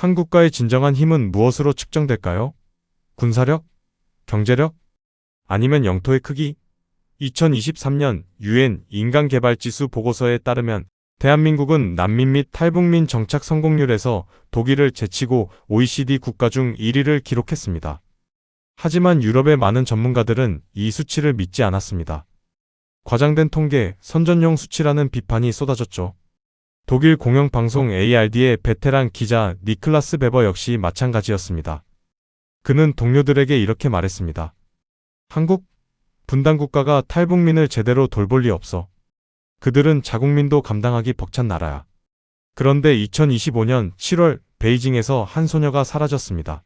한국과의 진정한 힘은 무엇으로 측정될까요? 군사력? 경제력? 아니면 영토의 크기? 2023년 유엔 인간개발지수 보고서에 따르면 대한민국은 난민 및 탈북민 정착 성공률에서 독일을 제치고 OECD 국가 중 1위를 기록했습니다. 하지만 유럽의 많은 전문가들은 이 수치를 믿지 않았습니다. 과장된 통계, 선전용 수치라는 비판이 쏟아졌죠. 독일 공영방송 ARD의 베테랑 기자 니클라스 베버 역시 마찬가지였습니다. 그는 동료들에게 이렇게 말했습니다. 한국? 분단국가가 탈북민을 제대로 돌볼 리 없어. 그들은 자국민도 감당하기 벅찬 나라야. 그런데 2025년 7월 베이징에서 한 소녀가 사라졌습니다.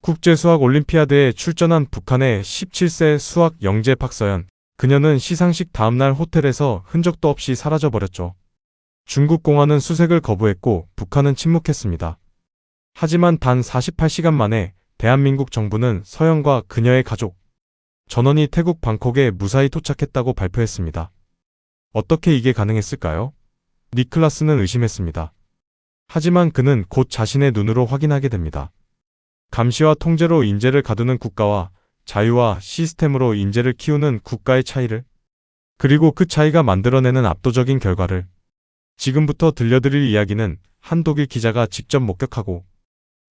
국제수학올림피아드에 출전한 북한의 17세 수학 영재 박서연. 그녀는 시상식 다음날 호텔에서 흔적도 없이 사라져버렸죠. 중국 공안은 수색을 거부했고 북한은 침묵했습니다. 하지만 단 48시간 만에 대한민국 정부는 서연과 그녀의 가족, 전원이 태국 방콕에 무사히 도착했다고 발표했습니다. 어떻게 이게 가능했을까요? 니클라스는 의심했습니다. 하지만 그는 곧 자신의 눈으로 확인하게 됩니다. 감시와 통제로 인재를 가두는 국가와 자유와 시스템으로 인재를 키우는 국가의 차이를, 그리고 그 차이가 만들어내는 압도적인 결과를. 지금부터 들려드릴 이야기는 한 독일 기자가 직접 목격하고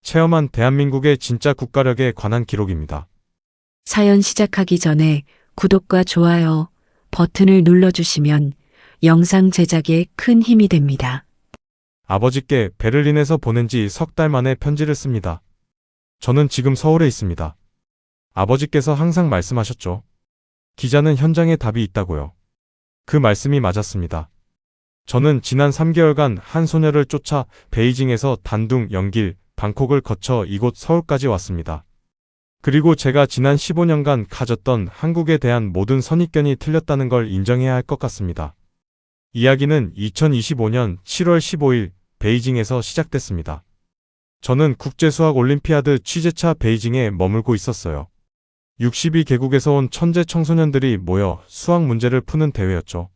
체험한 대한민국의 진짜 국가력에 관한 기록입니다. 사연 시작하기 전에 구독과 좋아요 버튼을 눌러주시면 영상 제작에 큰 힘이 됩니다. 아버지께 베를린에서 보낸 지 석 달 만에 편지를 씁니다. 저는 지금 서울에 있습니다. 아버지께서 항상 말씀하셨죠. 기자는 현장에 답이 있다고요. 그 말씀이 맞았습니다. 저는 지난 3개월간 한 소녀를 쫓아 베이징에서 단둥, 영길, 방콕을 거쳐 이곳 서울까지 왔습니다. 그리고 제가 지난 15년간 가졌던 한국에 대한 모든 선입견이 틀렸다는 걸 인정해야 할 것 같습니다. 이야기는 2025년 7월 15일 베이징에서 시작됐습니다. 저는 국제수학올림피아드 취재차 베이징에 머물고 있었어요. 62개국에서 온 천재 청소년들이 모여 수학 문제를 푸는 대회였죠.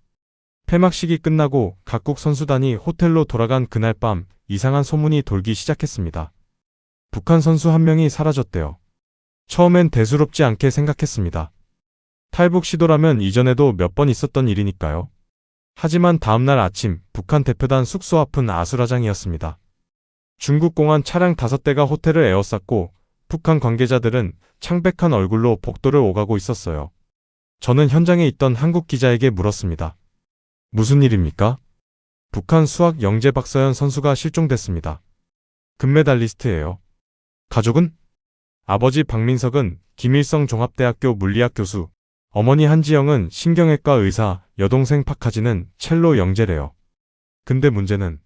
폐막식이 끝나고 각국 선수단이 호텔로 돌아간 그날 밤 이상한 소문이 돌기 시작했습니다. 북한 선수 한 명이 사라졌대요. 처음엔 대수롭지 않게 생각했습니다. 탈북 시도라면 이전에도 몇 번 있었던 일이니까요. 하지만 다음날 아침 북한 대표단 숙소 앞은 아수라장이었습니다. 중국 공안 차량 5대가 호텔을 에워쌌고 북한 관계자들은 창백한 얼굴로 복도를 오가고 있었어요. 저는 현장에 있던 한국 기자에게 물었습니다. 무슨 일입니까? 북한 수학 영재 박서연 선수가 실종됐습니다. 금메달리스트예요. 가족은? 아버지 박민석은 김일성 종합대학교 물리학 교수, 어머니 한지영은 신경외과 의사, 여동생 박하진은 첼로 영재래요. 근데 문제는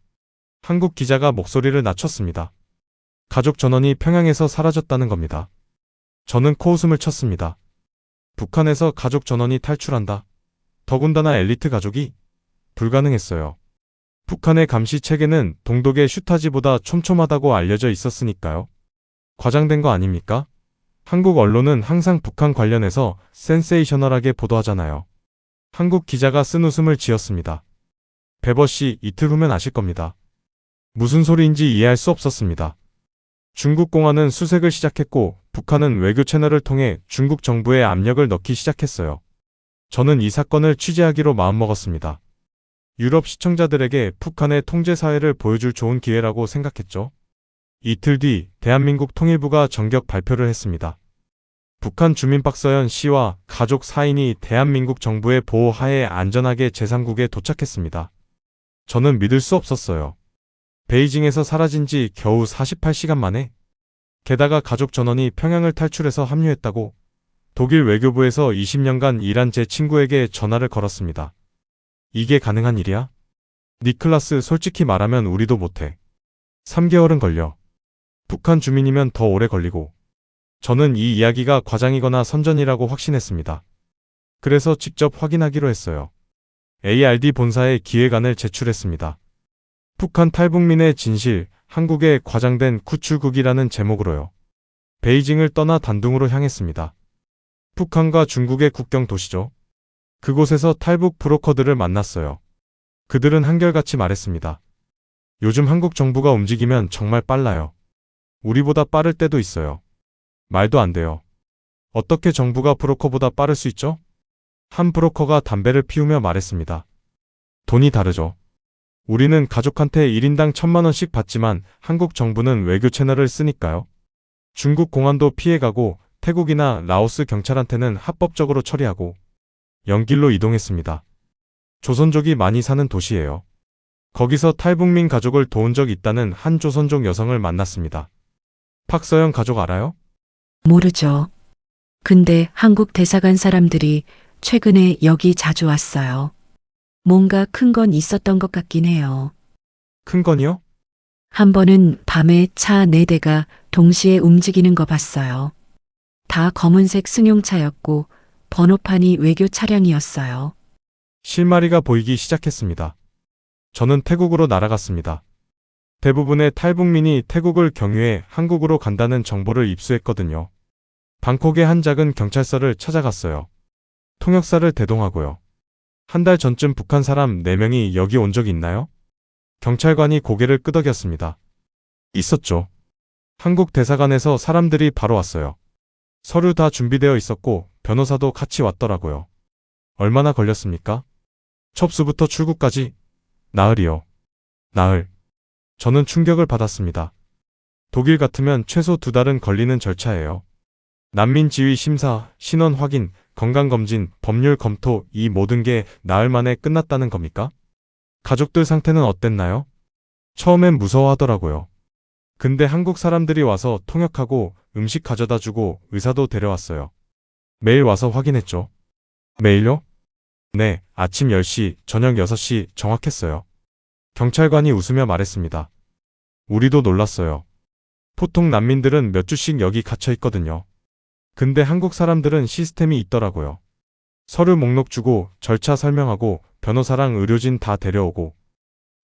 한국 기자가 목소리를 낮췄습니다. 가족 전원이 평양에서 사라졌다는 겁니다. 저는 코웃음을 쳤습니다. 북한에서 가족 전원이 탈출한다. 더군다나 엘리트 가족이? 불가능했어요. 북한의 감시 체계는 동독의 슈타지보다 촘촘하다고 알려져 있었으니까요. 과장된 거 아닙니까? 한국 언론은 항상 북한 관련해서 센세이셔널하게 보도하잖아요. 한국 기자가 쓴 웃음을 지었습니다. 베버씨, 이틀 후면 아실 겁니다. 무슨 소리인지 이해할 수 없었습니다. 중국 공안은 수색을 시작했고 북한은 외교 채널을 통해 중국 정부에 압력을 넣기 시작했어요. 저는 이 사건을 취재하기로 마음먹었습니다. 유럽 시청자들에게 북한의 통제 사회를 보여줄 좋은 기회라고 생각했죠. 이틀 뒤 대한민국 통일부가 전격 발표를 했습니다. 북한 주민 박서연 씨와 가족 4인이 대한민국 정부의 보호하에 안전하게 제3국에 도착했습니다. 저는 믿을 수 없었어요. 베이징에서 사라진 지 겨우 48시간 만에? 게다가 가족 전원이 평양을 탈출해서 합류했다고? 독일 외교부에서 20년간 일한 제 친구에게 전화를 걸었습니다. 이게 가능한 일이야? 니클라스, 솔직히 말하면 우리도 못해. 3개월은 걸려. 북한 주민이면 더 오래 걸리고. 저는 이 이야기가 과장이거나 선전이라고 확신했습니다. 그래서 직접 확인하기로 했어요. ARD 본사에 기획안을 제출했습니다. 북한 탈북민의 진실, 한국의 과장된 구출국이라는 제목으로요. 베이징을 떠나 단둥으로 향했습니다. 북한과 중국의 국경 도시죠. 그곳에서 탈북 브로커들을 만났어요. 그들은 한결같이 말했습니다. 요즘 한국 정부가 움직이면 정말 빨라요. 우리보다 빠를 때도 있어요. 말도 안 돼요. 어떻게 정부가 브로커보다 빠를 수 있죠? 한 브로커가 담배를 피우며 말했습니다. 돈이 다르죠. 우리는 가족한테 1인당 1,000만 원씩 받지만 한국 정부는 외교 채널을 쓰니까요. 중국 공안도 피해가고 태국이나 라오스 경찰한테는 합법적으로 처리하고 연길로 이동했습니다. 조선족이 많이 사는 도시예요. 거기서 탈북민 가족을 도운 적 있다는 한 조선족 여성을 만났습니다. 박서영 가족 알아요? 모르죠. 근데 한국 대사관 사람들이 최근에 여기 자주 왔어요. 뭔가 큰 건 있었던 것 같긴 해요. 큰 건이요? 한 번은 밤에 차 4대가 동시에 움직이는 거 봤어요. 다 검은색 승용차였고 번호판이 외교 차량이었어요. 실마리가 보이기 시작했습니다. 저는 태국으로 날아갔습니다. 대부분의 탈북민이 태국을 경유해 한국으로 간다는 정보를 입수했거든요. 방콕의 한 작은 경찰서를 찾아갔어요. 통역사를 대동하고요. 한 달 전쯤 북한 사람 4명이 여기 온 적이 있나요? 경찰관이 고개를 끄덕였습니다. 있었죠. 한국 대사관에서 사람들이 바로 왔어요. 서류 다 준비되어 있었고 변호사도 같이 왔더라고요. 얼마나 걸렸습니까? 접수부터 출국까지? 나흘이요. 나흘. 저는 충격을 받았습니다. 독일 같으면 최소 2달은 걸리는 절차예요. 난민 지위 심사, 신원 확인, 건강검진, 법률 검토 이 모든 게 나흘 만에 끝났다는 겁니까? 가족들 상태는 어땠나요? 처음엔 무서워하더라고요. 근데 한국 사람들이 와서 통역하고 음식 가져다 주고 의사도 데려왔어요. 매일 와서 확인했죠. 매일요? 네, 아침 10시, 저녁 6시 정확했어요. 경찰관이 웃으며 말했습니다. 우리도 놀랐어요. 보통 난민들은 몇 주씩 여기 갇혀 있거든요. 근데 한국 사람들은 시스템이 있더라고요. 서류 목록 주고 절차 설명하고 변호사랑 의료진 다 데려오고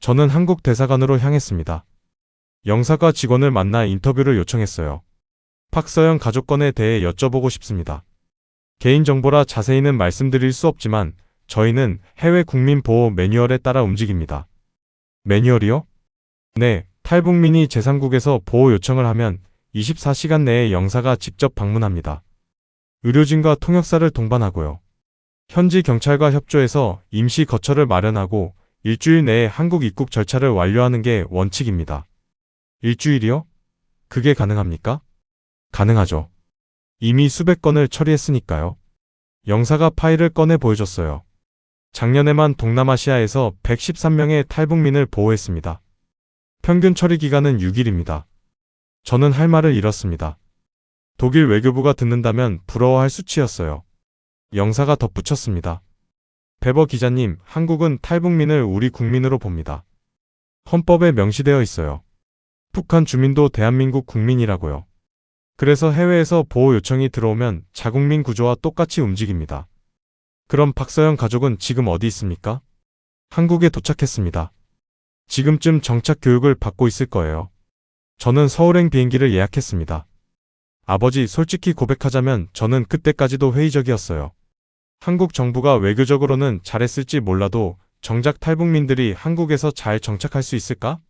저는 한국 대사관으로 향했습니다. 영사과 직원을 만나 인터뷰를 요청했어요. 박서영 가족건에 대해 여쭤보고 싶습니다. 개인정보라 자세히는 말씀드릴 수 없지만 저희는 해외 국민보호 매뉴얼에 따라 움직입니다. 매뉴얼이요? 네, 탈북민이 제3국에서 보호 요청을 하면 24시간 내에 영사가 직접 방문합니다. 의료진과 통역사를 동반하고요. 현지 경찰과 협조해서 임시 거처를 마련하고 일주일 내에 한국 입국 절차를 완료하는 게 원칙입니다. 일주일이요? 그게 가능합니까? 가능하죠. 이미 수백 건을 처리했으니까요. 영사가 파일을 꺼내 보여줬어요. 작년에만 동남아시아에서 113명의 탈북민을 보호했습니다. 평균 처리 기간은 6일입니다. 저는 할 말을 잃었습니다. 독일 외교부가 듣는다면 부러워할 수치였어요. 영사가 덧붙였습니다. 베버 기자님, 한국은 탈북민을 우리 국민으로 봅니다. 헌법에 명시되어 있어요. 북한 주민도 대한민국 국민이라고요. 그래서 해외에서 보호 요청이 들어오면 자국민 구조와 똑같이 움직입니다. 그럼 박서영 가족은 지금 어디 있습니까? 한국에 도착했습니다. 지금쯤 정착 교육을 받고 있을 거예요. 저는 서울행 비행기를 예약했습니다. 아버지, 솔직히 고백하자면 저는 그때까지도 회의적이었어요. 한국 정부가 외교적으로는 잘했을지 몰라도 정작 탈북민들이 한국에서 잘 정착할 수 있을까?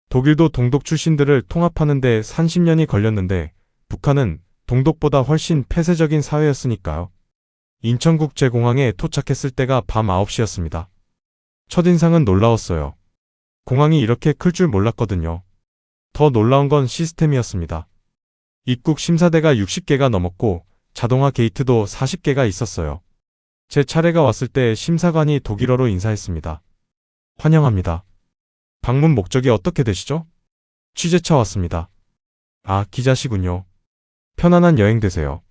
독일도 동독 출신들을 통합하는 데 30년이 걸렸는데 북한은 동독보다 훨씬 폐쇄적인 사회였으니까요. 인천국제공항에 도착했을 때가 밤 9시였습니다. 첫인상은 놀라웠어요. 공항이 이렇게 클 줄 몰랐거든요. 더 놀라운 건 시스템이었습니다. 입국 심사대가 60개가 넘었고 자동화 게이트도 40개가 있었어요. 제 차례가 왔을 때 심사관이 독일어로 인사했습니다. 환영합니다. 방문 목적이 어떻게 되시죠? 취재차 왔습니다. 아, 기자시군요. 편안한 여행 되세요.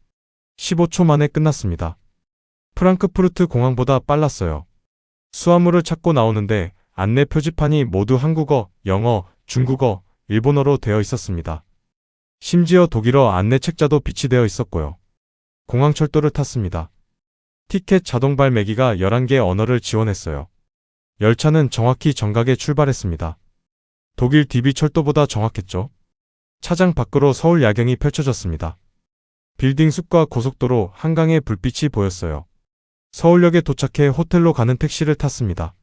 15초 만에 끝났습니다. 프랑크푸르트 공항보다 빨랐어요. 수화물을 찾고 나오는데 안내 표지판이 모두 한국어, 영어, 중국어, 일본어로 되어 있었습니다. 심지어 독일어 안내 책자도 비치되어 있었고요. 공항철도를 탔습니다. 티켓 자동 발매기가 11개 언어를 지원했어요. 열차는 정확히 정각에 출발했습니다. 독일 DB 철도보다 정확했죠. 차장 밖으로 서울 야경이 펼쳐졌습니다. 빌딩 숲과 고속도로, 한강의 불빛이 보였어요. 서울역에 도착해 호텔로 가는 택시를 탔습니다.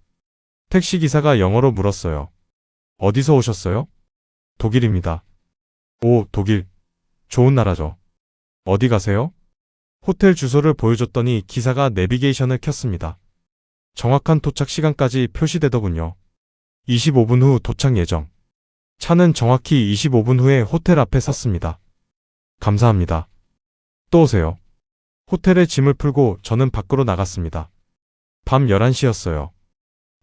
택시기사가 영어로 물었어요. 어디서 오셨어요? 독일입니다. 오, 독일. 좋은 나라죠. 어디 가세요? 호텔 주소를 보여줬더니 기사가 내비게이션을 켰습니다. 정확한 도착 시간까지 표시되더군요. 25분 후 도착 예정. 차는 정확히 25분 후에 호텔 앞에 섰습니다. 감사합니다. 또 오세요. 호텔에 짐을 풀고 저는 밖으로 나갔습니다. 밤 11시였어요.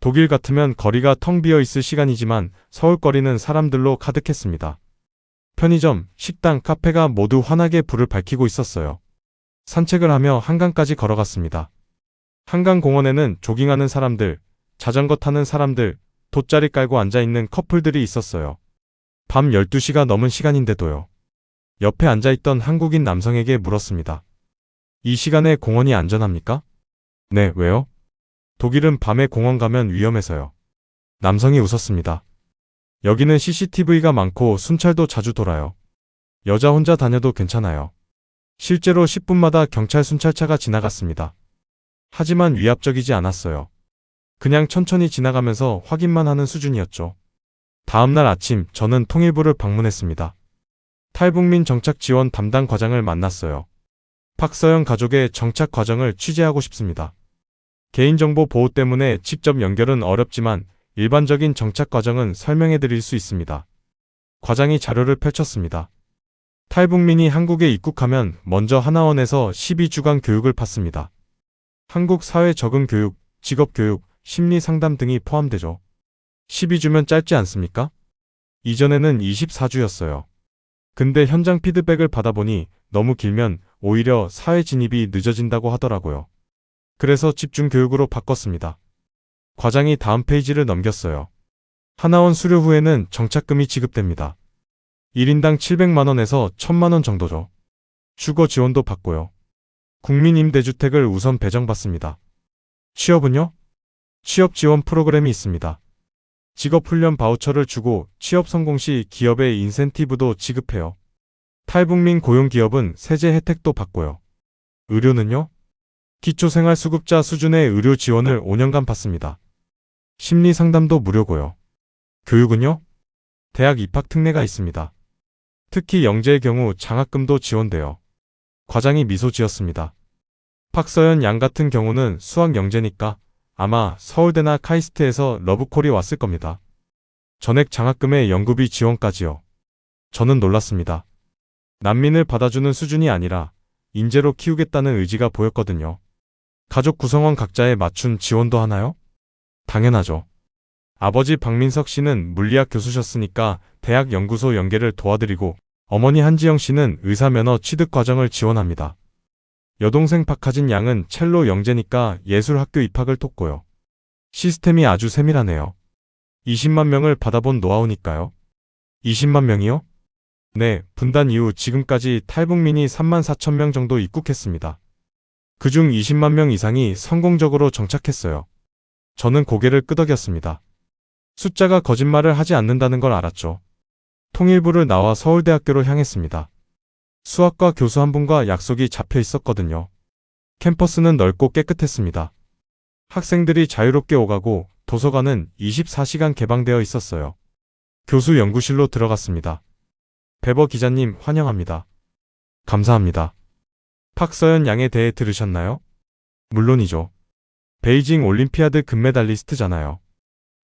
독일 같으면 거리가 텅 비어 있을 시간이지만 서울 거리는 사람들로 가득했습니다. 편의점, 식당, 카페가 모두 환하게 불을 밝히고 있었어요. 산책을 하며 한강까지 걸어갔습니다. 한강공원에는 조깅하는 사람들, 자전거 타는 사람들, 돗자리 깔고 앉아있는 커플들이 있었어요. 밤 12시가 넘은 시간인데도요. 옆에 앉아있던 한국인 남성에게 물었습니다. 이 시간에 공원이 안전합니까? 네, 왜요? 독일은 밤에 공원 가면 위험해서요. 남성이 웃었습니다. 여기는 CCTV가 많고 순찰도 자주 돌아요. 여자 혼자 다녀도 괜찮아요. 실제로 10분마다 경찰 순찰차가 지나갔습니다. 하지만 위압적이지 않았어요. 그냥 천천히 지나가면서 확인만 하는 수준이었죠. 다음날 아침 저는 통일부를 방문했습니다. 탈북민 정착 지원 담당 과장을 만났어요. 박서연 가족의 정착 과정을 취재하고 싶습니다. 개인정보 보호 때문에 직접 연결은 어렵지만 일반적인 정착 과정은 설명해 드릴 수 있습니다. 과장이 자료를 펼쳤습니다. 탈북민이 한국에 입국하면 먼저 하나원에서 12주간 교육을 받습니다. 한국 사회 적응 교육, 직업 교육, 심리 상담 등이 포함되죠. 12주면 짧지 않습니까? 이전에는 24주였어요. 근데 현장 피드백을 받아보니 너무 길면 오히려 사회 진입이 늦어진다고 하더라고요. 그래서 집중 교육으로 바꿨습니다. 과장이 다음 페이지를 넘겼어요. 하나원 수료 후에는 정착금이 지급됩니다. 1인당 700만원에서 1000만원 정도죠. 주거 지원도 받고요. 국민임대주택을 우선 배정받습니다. 취업은요? 취업 지원 프로그램이 있습니다. 직업훈련 바우처를 주고 취업 성공 시 기업의 인센티브도 지급해요. 탈북민 고용기업은 세제 혜택도 받고요. 의료는요? 기초생활수급자 수준의 의료 지원을 5년간 받습니다. 심리상담도 무료고요. 교육은요? 대학 입학 특례가 있습니다. 특히 영재의 경우 장학금도 지원돼요. 과장이 미소 지었습니다. 박서연 양 같은 경우는 수학 영재니까 아마 서울대나 카이스트에서 러브콜이 왔을 겁니다. 전액 장학금에 연구비 지원까지요. 저는 놀랐습니다. 난민을 받아주는 수준이 아니라 인재로 키우겠다는 의지가 보였거든요. 가족 구성원 각자에 맞춘 지원도 하나요? 당연하죠. 아버지 박민석 씨는 물리학 교수셨으니까 대학 연구소 연계를 도와드리고 어머니 한지영 씨는 의사 면허 취득 과정을 지원합니다. 여동생 박하진 양은 첼로 영재니까 예술학교 입학을 돕고요. 시스템이 아주 세밀하네요. 20만 명을 받아본 노하우니까요. 20만 명이요? 네, 분단 이후 지금까지 탈북민이 3만 4천 명 정도 입국했습니다. 그중 20만 명 이상이 성공적으로 정착했어요. 저는 고개를 끄덕였습니다. 숫자가 거짓말을 하지 않는다는 걸 알았죠. 통일부를 나와 서울대학교로 향했습니다. 수학과 교수 한 분과 약속이 잡혀 있었거든요. 캠퍼스는 넓고 깨끗했습니다. 학생들이 자유롭게 오가고 도서관은 24시간 개방되어 있었어요. 교수 연구실로 들어갔습니다. 베버 기자님 환영합니다. 감사합니다. 박서연 양에 대해 들으셨나요? 물론이죠. 베이징 올림피아드 금메달리스트잖아요.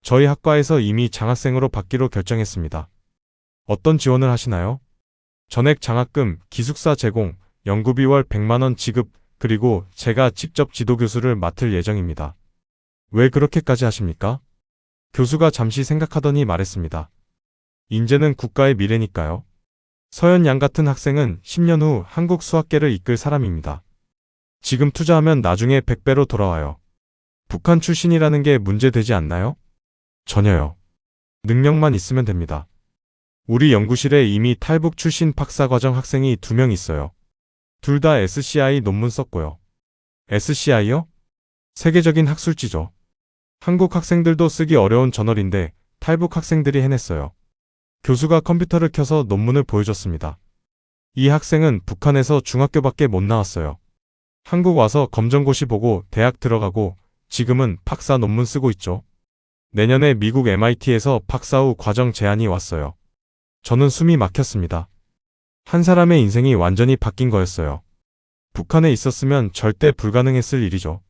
저희 학과에서 이미 장학생으로 받기로 결정했습니다. 어떤 지원을 하시나요? 전액 장학금, 기숙사 제공, 연구비 월 100만원 지급, 그리고 제가 직접 지도교수를 맡을 예정입니다. 왜 그렇게까지 하십니까? 교수가 잠시 생각하더니 말했습니다. 인재는 국가의 미래니까요. 서연 양 같은 학생은 10년 후 한국 수학계를 이끌 사람입니다. 지금 투자하면 나중에 100배로 돌아와요. 북한 출신이라는 게 문제되지 않나요? 전혀요. 능력만 있으면 됩니다. 우리 연구실에 이미 탈북 출신 박사과정 학생이 2명 있어요. 둘 다 SCI 논문 썼고요. SCI요? 세계적인 학술지죠. 한국 학생들도 쓰기 어려운 저널인데 탈북 학생들이 해냈어요. 교수가 컴퓨터를 켜서 논문을 보여줬습니다. 이 학생은 북한에서 중학교밖에 못 나왔어요. 한국 와서 검정고시 보고 대학 들어가고 지금은 박사 논문 쓰고 있죠. 내년에 미국 MIT에서 박사 후 과정 제안이 왔어요. 저는 숨이 막혔습니다. 한 사람의 인생이 완전히 바뀐 거였어요. 북한에 있었으면 절대 불가능했을 일이죠.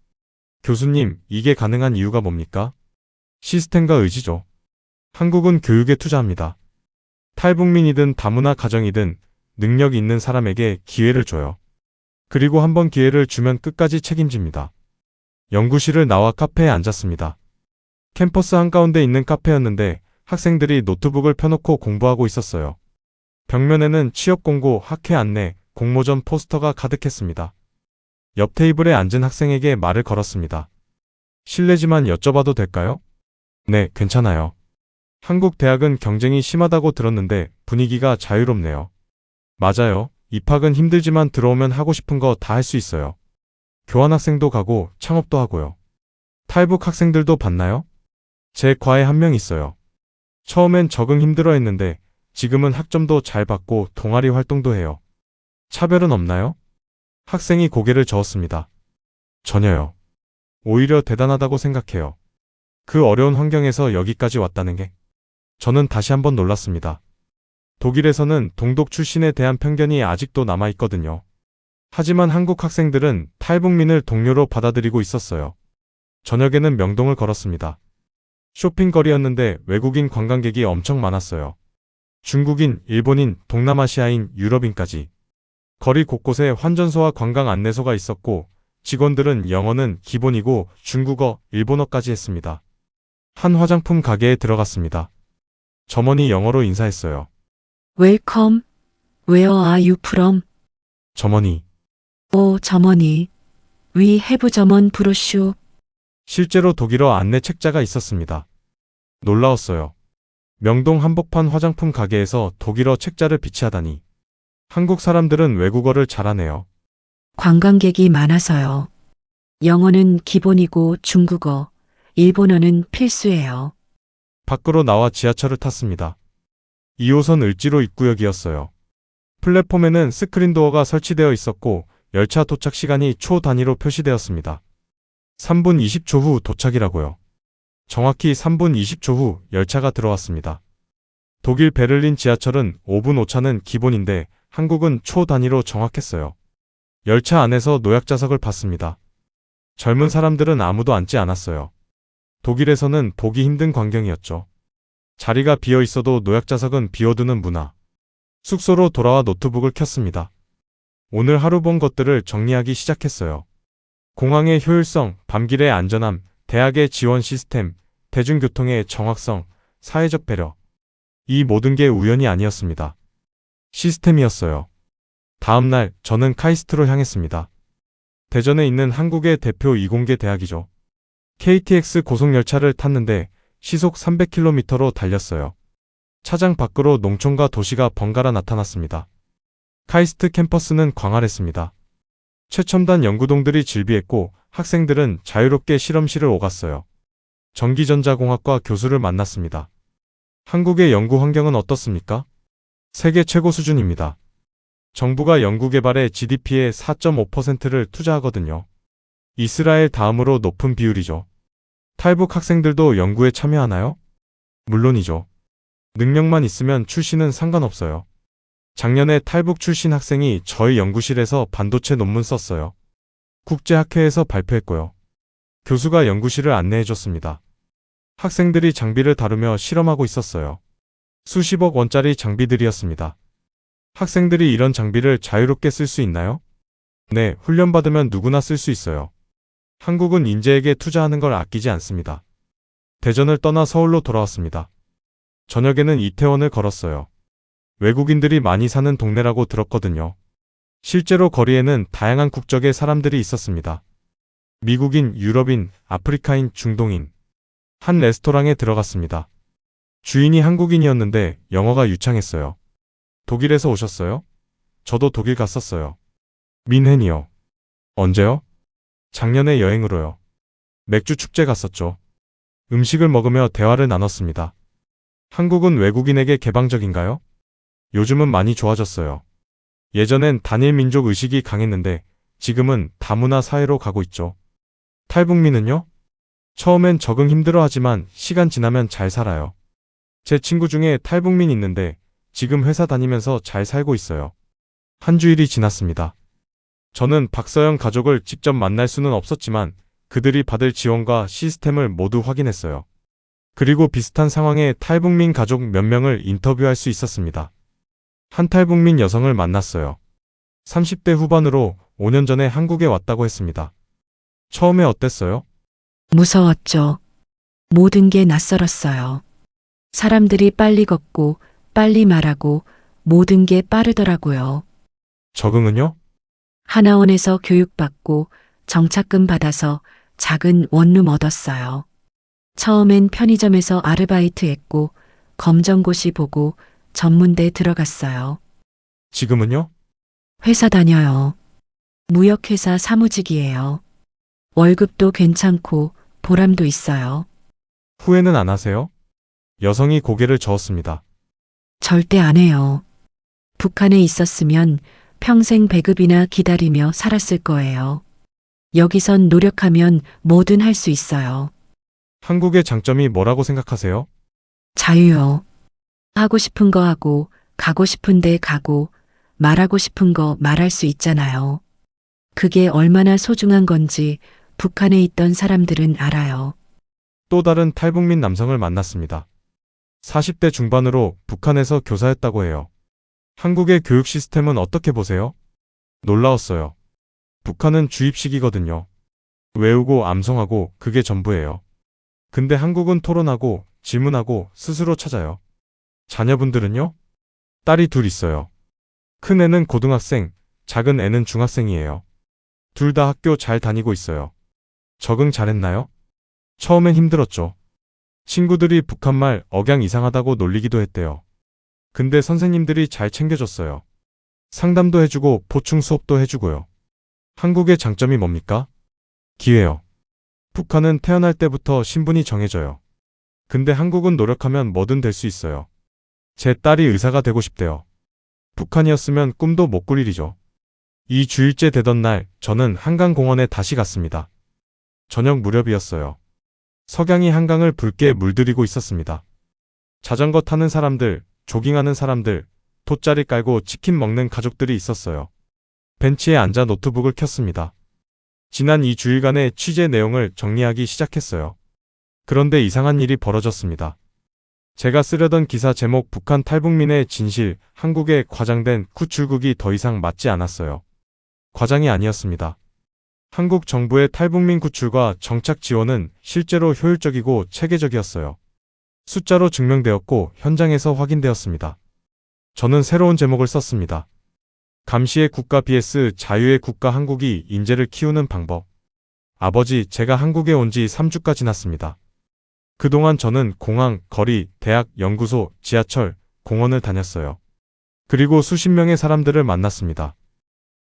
교수님, 이게 가능한 이유가 뭡니까? 시스템과 의지죠. 한국은 교육에 투자합니다. 탈북민이든 다문화 가정이든 능력 있는 사람에게 기회를 줘요. 그리고 한번 기회를 주면 끝까지 책임집니다. 연구실을 나와 카페에 앉았습니다. 캠퍼스 한가운데 있는 카페였는데 학생들이 노트북을 펴놓고 공부하고 있었어요. 벽면에는 취업 공고, 학회 안내, 공모전 포스터가 가득했습니다. 옆 테이블에 앉은 학생에게 말을 걸었습니다. 실례지만 여쭤봐도 될까요? 네, 괜찮아요. 한국 대학은 경쟁이 심하다고 들었는데 분위기가 자유롭네요. 맞아요. 입학은 힘들지만 들어오면 하고 싶은 거 다 할 수 있어요. 교환학생도 가고 창업도 하고요. 탈북 학생들도 봤나요? 제 과에 한 명 있어요. 처음엔 적응 힘들어 했는데 지금은 학점도 잘 받고 동아리 활동도 해요. 차별은 없나요? 학생이 고개를 저었습니다. 전혀요. 오히려 대단하다고 생각해요. 그 어려운 환경에서 여기까지 왔다는 게. 저는 다시 한번 놀랐습니다. 독일에서는 동독 출신에 대한 편견이 아직도 남아있거든요. 하지만 한국 학생들은 탈북민을 동료로 받아들이고 있었어요. 저녁에는 명동을 걸었습니다. 쇼핑거리였는데 외국인 관광객이 엄청 많았어요. 중국인, 일본인, 동남아시아인, 유럽인까지. 거리 곳곳에 환전소와 관광 안내소가 있었고 직원들은 영어는 기본이고 중국어, 일본어까지 했습니다. 한 화장품 가게에 들어갔습니다. 점원이 영어로 인사했어요. Welcome. Where are you from? 점원이. 점원이. We have 점원 브로슈. 실제로 독일어 안내 책자가 있었습니다. 놀라웠어요. 명동 한복판 화장품 가게에서 독일어 책자를 비치하다니. 한국 사람들은 외국어를 잘하네요. 관광객이 많아서요. 영어는 기본이고 중국어, 일본어는 필수예요. 밖으로 나와 지하철을 탔습니다. 2호선 을지로 입구역이었어요. 플랫폼에는 스크린도어가 설치되어 있었고 열차 도착 시간이 초 단위로 표시되었습니다. 3분 20초 후 도착이라고요. 정확히 3분 20초 후 열차가 들어왔습니다. 독일 베를린 지하철은 5분 오차는 기본인데 한국은 초 단위로 정확했어요. 열차 안에서 노약자석을 봤습니다. 젊은 사람들은 아무도 앉지 않았어요. 독일에서는 보기 힘든 광경이었죠. 자리가 비어 있어도 노약자석은 비워두는 문화. 숙소로 돌아와 노트북을 켰습니다. 오늘 하루 본 것들을 정리하기 시작했어요. 공항의 효율성, 밤길의 안전함, 대학의 지원 시스템, 대중교통의 정확성, 사회적 배려. 이 모든 게 우연이 아니었습니다. 시스템이었어요. 다음 날 저는 카이스트로 향했습니다. 대전에 있는 한국의 대표 이공계 대학이죠. KTX 고속열차를 탔는데 시속 300km로 달렸어요. 차장 밖으로 농촌과 도시가 번갈아 나타났습니다. 카이스트 캠퍼스는 광활했습니다. 최첨단 연구동들이 즐비했고 학생들은 자유롭게 실험실을 오갔어요. 전기전자공학과 교수를 만났습니다. 한국의 연구 환경은 어떻습니까? 세계 최고 수준입니다. 정부가 연구개발에 GDP의 4.5%를 투자하거든요. 이스라엘 다음으로 높은 비율이죠. 탈북 학생들도 연구에 참여하나요? 물론이죠. 능력만 있으면 출신은 상관없어요. 작년에 탈북 출신 학생이 저희 연구실에서 반도체 논문 썼어요. 국제학회에서 발표했고요. 교수가 연구실을 안내해줬습니다. 학생들이 장비를 다루며 실험하고 있었어요. 수십억 원짜리 장비들이었습니다. 학생들이 이런 장비를 자유롭게 쓸 수 있나요? 네, 훈련받으면 누구나 쓸 수 있어요. 한국은 인재에게 투자하는 걸 아끼지 않습니다. 대전을 떠나 서울로 돌아왔습니다. 저녁에는 이태원을 걸었어요. 외국인들이 많이 사는 동네라고 들었거든요. 실제로 거리에는 다양한 국적의 사람들이 있었습니다. 미국인, 유럽인, 아프리카인, 중동인. 한 레스토랑에 들어갔습니다. 주인이 한국인이었는데 영어가 유창했어요. 독일에서 오셨어요? 저도 독일 갔었어요. 민헨이요. 언제요? 작년에 여행으로요. 맥주 축제 갔었죠. 음식을 먹으며 대화를 나눴습니다. 한국은 외국인에게 개방적인가요? 요즘은 많이 좋아졌어요. 예전엔 단일 민족 의식이 강했는데 지금은 다문화 사회로 가고 있죠. 탈북민은요? 처음엔 적응 힘들어하지만 시간 지나면 잘 살아요. 제 친구 중에 탈북민 있는데 지금 회사 다니면서 잘 살고 있어요. 한 주일이 지났습니다. 저는 박서연 가족을 직접 만날 수는 없었지만 그들이 받을 지원과 시스템을 모두 확인했어요. 그리고 비슷한 상황의 탈북민 가족 몇 명을 인터뷰할 수 있었습니다. 한 탈북민 여성을 만났어요. 30대 후반으로 5년 전에 한국에 왔다고 했습니다. 처음에 어땠어요? 무서웠죠. 모든 게 낯설었어요. 사람들이 빨리 걷고 빨리 말하고 모든 게 빠르더라고요. 적응은요? 하나원에서 교육받고 정착금 받아서 작은 원룸 얻었어요. 처음엔 편의점에서 아르바이트 했고 검정고시 보고 전문대 들어갔어요. 지금은요? 회사 다녀요. 무역회사 사무직이에요. 월급도 괜찮고 보람도 있어요. 후회는 안 하세요? 여성이 고개를 저었습니다. 절대 안 해요. 북한에 있었으면 평생 배급이나 기다리며 살았을 거예요. 여기선 노력하면 뭐든 할 수 있어요. 한국의 장점이 뭐라고 생각하세요? 자유요. 하고 싶은 거 하고, 가고 싶은 데 가고, 말하고 싶은 거 말할 수 있잖아요. 그게 얼마나 소중한 건지 북한에 있던 사람들은 알아요. 또 다른 탈북민 남성을 만났습니다. 40대 중반으로 북한에서 교사했다고 해요. 한국의 교육 시스템은 어떻게 보세요? 놀라웠어요. 북한은 주입식이거든요. 외우고 암송하고 그게 전부예요. 근데 한국은 토론하고 질문하고 스스로 찾아요. 자녀분들은요? 딸이 둘 있어요. 큰 애는 고등학생, 작은 애는 중학생이에요. 둘 다 학교 잘 다니고 있어요. 적응 잘했나요? 처음엔 힘들었죠. 친구들이 북한말 억양 이상하다고 놀리기도 했대요. 근데 선생님들이 잘 챙겨줬어요. 상담도 해주고 보충 수업도 해주고요. 한국의 장점이 뭡니까? 기회요. 북한은 태어날 때부터 신분이 정해져요. 근데 한국은 노력하면 뭐든 될 수 있어요. 제 딸이 의사가 되고 싶대요. 북한이었으면 꿈도 못 꿀 일이죠. 2주일째 되던 날 저는 한강공원에 다시 갔습니다. 저녁 무렵이었어요. 석양이 한강을 붉게 물들이고 있었습니다. 자전거 타는 사람들, 조깅하는 사람들, 돗자리 깔고 치킨 먹는 가족들이 있었어요. 벤치에 앉아 노트북을 켰습니다. 지난 2주일간의 취재 내용을 정리하기 시작했어요. 그런데 이상한 일이 벌어졌습니다. 제가 쓰려던 기사 제목 북한 탈북민의 진실, 한국의 과장된 구출국이 더 이상 맞지 않았어요. 과장이 아니었습니다. 한국 정부의 탈북민 구출과 정착 지원은 실제로 효율적이고 체계적이었어요. 숫자로 증명되었고 현장에서 확인되었습니다. 저는 새로운 제목을 썼습니다. 감시의 국가 vs 자유의 국가 한국이 인재를 키우는 방법. 아버지, 제가 한국에 온 지 3주가 지났습니다. 그동안 저는 공항, 거리, 대학, 연구소, 지하철, 공원을 다녔어요. 그리고 수십 명의 사람들을 만났습니다.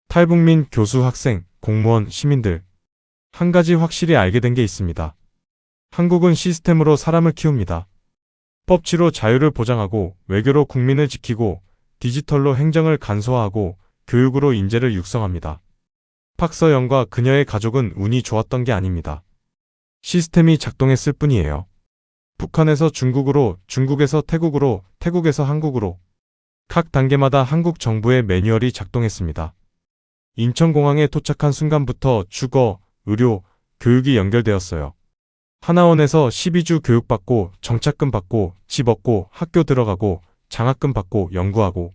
탈북민, 교수, 학생, 공무원, 시민들. 한 가지 확실히 알게 된 게 있습니다. 한국은 시스템으로 사람을 키웁니다. 법치로 자유를 보장하고, 외교로 국민을 지키고, 디지털로 행정을 간소화하고, 교육으로 인재를 육성합니다. 박서연과 그녀의 가족은 운이 좋았던 게 아닙니다. 시스템이 작동했을 뿐이에요. 북한에서 중국으로, 중국에서 태국으로, 태국에서 한국으로. 각 단계마다 한국 정부의 매뉴얼이 작동했습니다. 인천공항에 도착한 순간부터 주거, 의료, 교육이 연결되었어요. 하나원에서 12주 교육받고, 정착금 받고, 집 얻고, 학교 들어가고, 장학금 받고, 연구하고.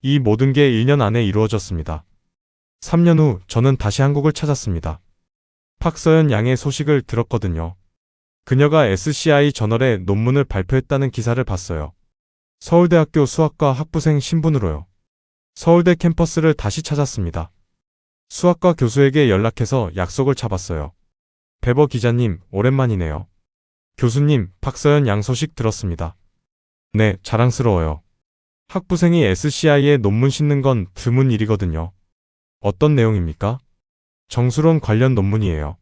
이 모든 게 1년 안에 이루어졌습니다. 3년 후 저는 다시 한국을 찾았습니다. 박서연 양의 소식을 들었거든요. 그녀가 SCI 저널에 논문을 발표했다는 기사를 봤어요. 서울대학교 수학과 학부생 신분으로요. 서울대 캠퍼스를 다시 찾았습니다. 수학과 교수에게 연락해서 약속을 잡았어요. 배버 기자님, 오랜만이네요. 교수님, 박서연 양 소식 들었습니다. 네, 자랑스러워요. 학부생이 SCI에 논문 싣는 건 드문 일이거든요. 어떤 내용입니까? 정수론 관련 논문이에요.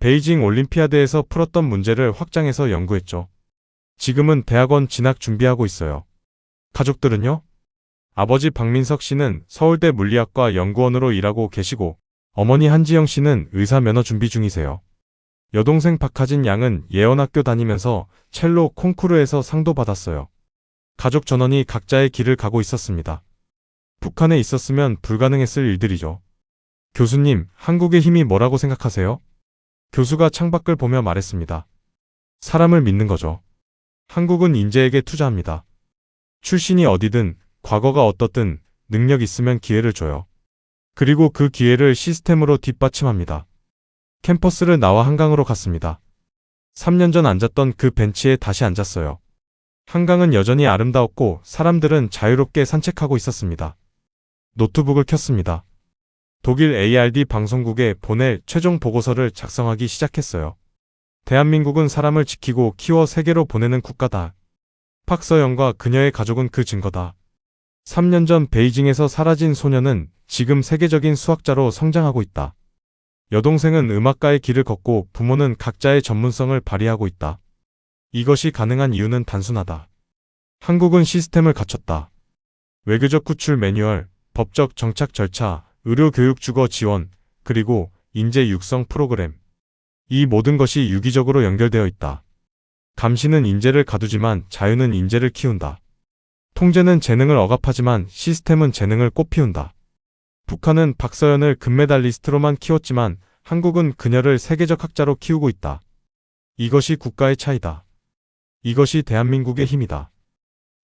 베이징 올림피아드에서 풀었던 문제를 확장해서 연구했죠. 지금은 대학원 진학 준비하고 있어요. 가족들은요? 아버지 박민석 씨는 서울대 물리학과 연구원으로 일하고 계시고, 어머니 한지영 씨는 의사 면허 준비 중이세요. 여동생 박하진 양은 예언학교 다니면서 첼로 콩쿠르에서 상도 받았어요. 가족 전원이 각자의 길을 가고 있었습니다. 북한에 있었으면 불가능했을 일들이죠. 교수님, 한국의 힘이 뭐라고 생각하세요? 교수가 창밖을 보며 말했습니다. 사람을 믿는 거죠. 한국은 인재에게 투자합니다. 출신이 어디든, 과거가 어떻든 능력 있으면 기회를 줘요. 그리고 그 기회를 시스템으로 뒷받침합니다. 캠퍼스를 나와 한강으로 갔습니다. 3년 전 앉았던 그 벤치에 다시 앉았어요. 한강은 여전히 아름다웠고 사람들은 자유롭게 산책하고 있었습니다. 노트북을 켰습니다. 독일 ARD 방송국에 보낼 최종 보고서를 작성하기 시작했어요. 대한민국은 사람을 지키고 키워 세계로 보내는 국가다. 박서연과 그녀의 가족은 그 증거다. 3년 전 베이징에서 사라진 소녀는 지금 세계적인 수학자로 성장하고 있다. 여동생은 음악가의 길을 걷고 부모는 각자의 전문성을 발휘하고 있다. 이것이 가능한 이유는 단순하다. 한국은 시스템을 갖췄다. 외교적 구출 매뉴얼, 법적 정착 절차, 의료 교육 주거 지원, 그리고 인재 육성 프로그램. 이 모든 것이 유기적으로 연결되어 있다. 감시는 인재를 가두지만 자유는 인재를 키운다. 통제는 재능을 억압하지만 시스템은 재능을 꽃피운다. 북한은 박서연을 금메달리스트로만 키웠지만 한국은 그녀를 세계적 학자로 키우고 있다. 이것이 국가의 차이다. 이것이 대한민국의 힘이다.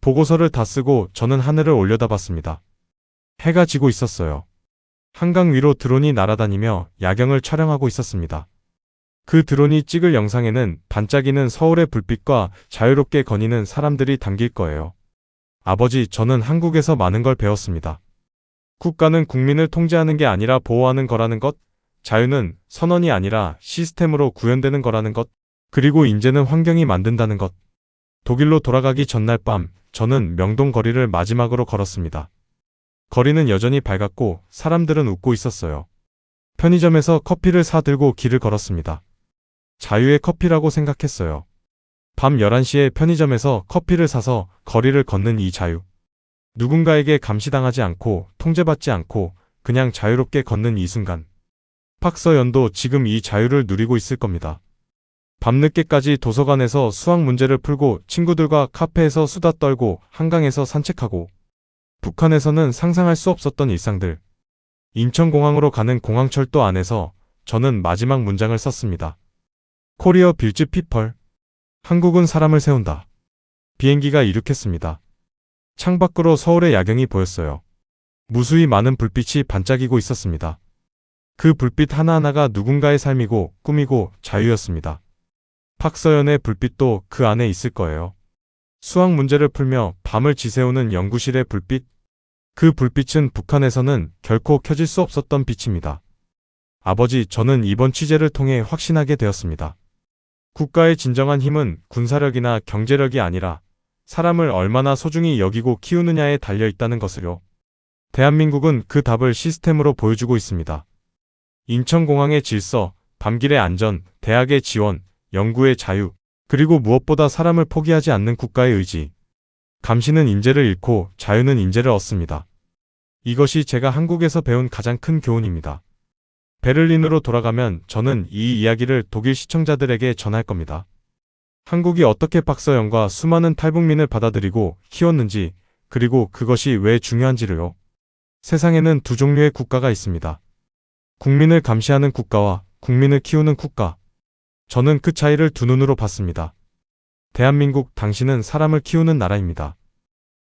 보고서를 다 쓰고 저는 하늘을 올려다봤습니다. 해가 지고 있었어요. 한강 위로 드론이 날아다니며 야경을 촬영하고 있었습니다. 그 드론이 찍을 영상에는 반짝이는 서울의 불빛과 자유롭게 거니는 사람들이 담길 거예요. 아버지, 저는 한국에서 많은 걸 배웠습니다. 국가는 국민을 통제하는 게 아니라 보호하는 거라는 것, 자유는 선언이 아니라 시스템으로 구현되는 거라는 것, 그리고 인재는 환경이 만든다는 것. 독일로 돌아가기 전날 밤, 저는 명동 거리를 마지막으로 걸었습니다. 거리는 여전히 밝았고 사람들은 웃고 있었어요. 편의점에서 커피를 사들고 길을 걸었습니다. 자유의 커피라고 생각했어요. 밤 11시에 편의점에서 커피를 사서 거리를 걷는 이 자유. 누군가에게 감시당하지 않고 통제받지 않고 그냥 자유롭게 걷는 이 순간. 박서연도 지금 이 자유를 누리고 있을 겁니다. 밤늦게까지 도서관에서 수학 문제를 풀고 친구들과 카페에서 수다 떨고 한강에서 산책하고 북한에서는 상상할 수 없었던 일상들. 인천공항으로 가는 공항철도 안에서 저는 마지막 문장을 썼습니다. 코리어 빌즈 피펄. 한국은 사람을 세운다. 비행기가 이륙했습니다. 창밖으로 서울의 야경이 보였어요. 무수히 많은 불빛이 반짝이고 있었습니다. 그 불빛 하나하나가 누군가의 삶이고 꿈이고 자유였습니다. 박서연의 불빛도 그 안에 있을 거예요. 수학 문제를 풀며 밤을 지새우는 연구실의 불빛. 그 불빛은 북한에서는 결코 켜질 수 없었던 빛입니다. 아버지, 저는 이번 취재를 통해 확신하게 되었습니다. 국가의 진정한 힘은 군사력이나 경제력이 아니라 사람을 얼마나 소중히 여기고 키우느냐에 달려 있다는 것을요. 대한민국은 그 답을 시스템으로 보여주고 있습니다. 인천공항의 질서, 밤길의 안전, 대학의 지원, 연구의 자유, 그리고 무엇보다 사람을 포기하지 않는 국가의 의지. 감시는 인재를 잃고 자유는 인재를 얻습니다. 이것이 제가 한국에서 배운 가장 큰 교훈입니다. 베를린으로 돌아가면 저는 이 이야기를 독일 시청자들에게 전할 겁니다. 한국이 어떻게 박서연과 수많은 탈북민을 받아들이고 키웠는지, 그리고 그것이 왜 중요한지를요. 세상에는 두 종류의 국가가 있습니다. 국민을 감시하는 국가와 국민을 키우는 국가. 저는 그 차이를 두 눈으로 봤습니다. 대한민국, 당신은 사람을 키우는 나라입니다.